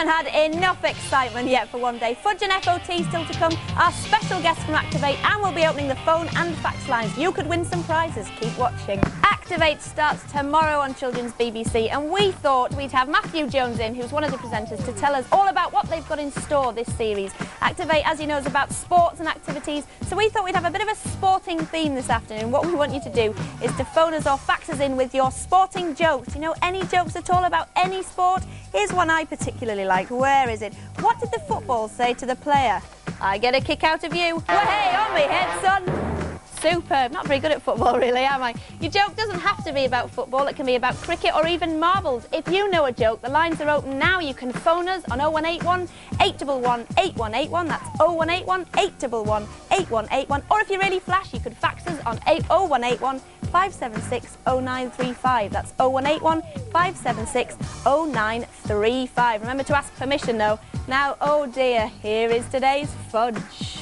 haven't had enough excitement yet for one day. Fudge and FOT still to come, our special guest from Activate, and we'll be opening the phone and fax lines. You could win some prizes. Keep watching. Activate starts tomorrow on Children's BBC, and we thought we'd have Matthew Jones in, who's one of the presenters, to tell us all about what they've got in store this series. Activate, as you know, is about sports and activities, so we thought we'd have a bit of a sporting theme this afternoon. What we want you to do is to phone us or fax us in with your sporting jokes. You know, any jokes at all about any sport? Here's one I particularly like. Where is it? What did the football say to the player? I get a kick out of you. Well, hey, on me head, son. Superb. Not very good at football, really, am I? Your joke doesn't have to be about football. It can be about cricket or even marbles. If you know a joke, the lines are open now. You can phone us on 0181 811 8181. That's 0181 811 8181. Or if you're really flash, you could fax us on 0181 576 0935. That's 0181 576 0935. Remember to ask permission, though. Now, oh dear, here is today's fudge.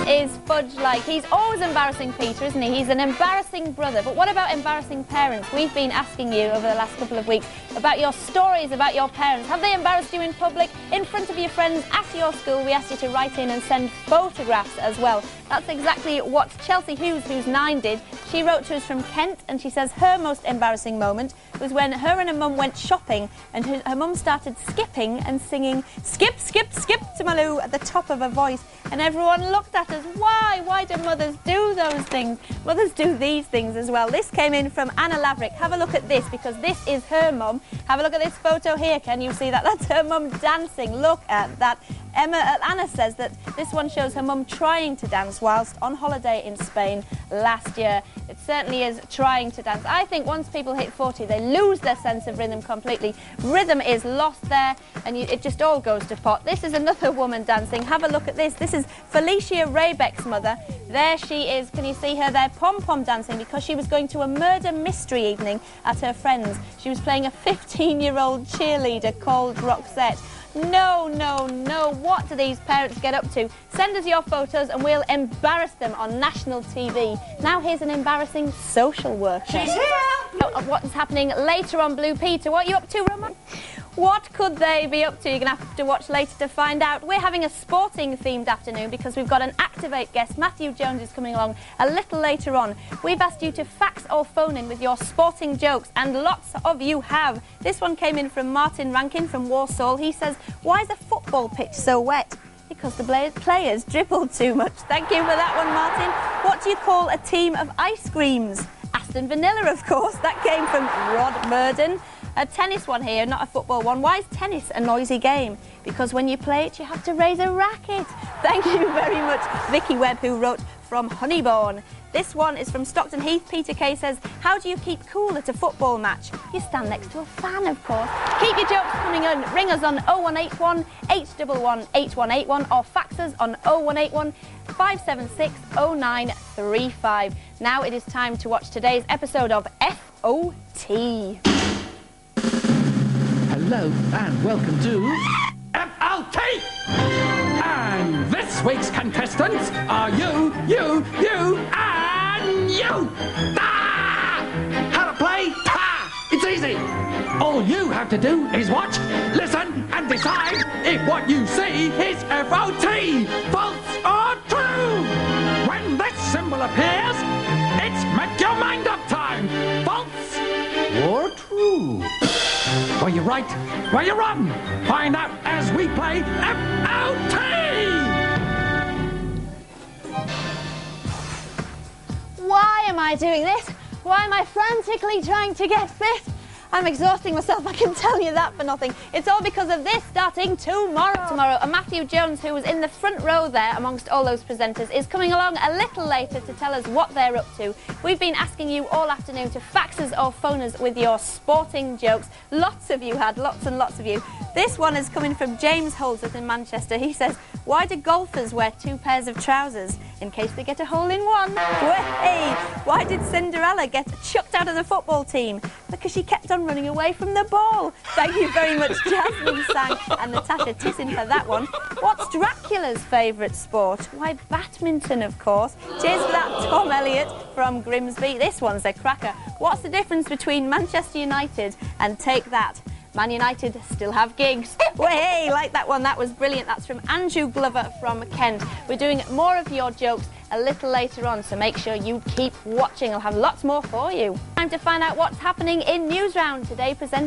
Is Fudge like? He's always embarrassing Peter, isn't he? He's an embarrassing brother. But what about embarrassing parents? We've been asking you over the last couple of weeks about your stories about your parents. Have they embarrassed you in public, in front of your friends, at your school? We asked you to write in and send photographs as well. That's exactly what Chelsea Hughes, who's 9, did. She wrote to us from Kent, and she says her most embarrassing moment was when her and her mum went shopping, and her mum started skipping and singing "Skip, skip, skip to Maloo" at the top of her voice, and everyone looked at us. Why do mothers do those things? Mothers do these things as well. This came in from Anna Laverick. Have a look at this, because this is her mum. Have a look at this photo here. Can you see that? That's her mum dancing. Look at that. Anna says that this one shows her mum trying to dance whilst on holiday in Spain last year. It certainly is trying to dance. I think once people hit 40, they lose their sense of rhythm completely. Rhythm is lost there, and it just all goes to pot. This is another woman dancing. Have a look at this. This is Felicia Raybeck's mother. There she is. Can you see her there? Pom-pom dancing, because she was going to a murder mystery evening at her friend's. She was playing a 15-year-old cheerleader called Roxette. No, no, no. What do these parents get up to? Send us your photos and we'll embarrass them on national TV. Now here's an embarrassing social worker. She's here! What's happening later on Blue Peter? What are you up to, Roman? What could they be up to? You're going to have to watch later to find out. We're having a sporting-themed afternoon because we've got an Activate guest. Matthew Jones is coming along a little later on. We've asked you to fax or phone in with your sporting jokes, and lots of you have. This one came in from Martin Rankin from Walsall. He says, why is a football pitch so wet? Because the players dribbled too much. Thank you for that one, Martin. What do you call a team of ice creams? Aston Vanilla, of course. That came from Rod Murden. A tennis one here, not a football one. Why is tennis a noisy game? Because when you play it, you have to raise a racket. Thank you very much, Vicky Webb, who wrote from Honeybourne. This one is from Stockton Heath. Peter Kay says, how do you keep cool at a football match? You stand next to a fan, of course. Keep your jokes coming in. Ring us on 0181 811 8181 or fax us on 0181 576 0935. Now it is time to watch today's episode of FOT. Hello and welcome to FOT! And this week's contestants are you, and you! Ah! How to play? Ha! It's easy! All you have to do is watch, listen and decide if what you see is FOT! False or true! When this symbol appears, it's make your mind up time! False or true? Were you right? Were you wrong? Find out as we play FOT! Why am I doing this? Why am I frantically trying to get fit? I'm exhausting myself, I can tell you that for nothing. It's all because of this starting tomorrow. And Matthew Jones, who was in the front row there amongst all those presenters, is coming along a little later to tell us what they're up to. We've been asking you all afternoon to fax us or phone us with your sporting jokes. Lots of you had, lots and lots of you. This one is coming from James Holdsworth in Manchester. He says, why do golfers wear 2 pairs of trousers? in case they get a hole-in-one. Way! Why did Cinderella get chucked out of the football team? Because she kept on running away from the ball. Thank you very much, Jasmine Sang and Natasha Tissin, for that one. What's Dracula's favourite sport? Why, badminton, of course. Cheers for that, Tom Elliott from Grimsby. This one's a cracker. What's the difference between Manchester United and Take That? Man United still have gigs. Way, like that one, that was brilliant. That's from Andrew Glover from Kent. We're doing more of your jokes a little later on, so make sure you keep watching. I'll have lots more for you. Time to find out what's happening in Newsround today, presented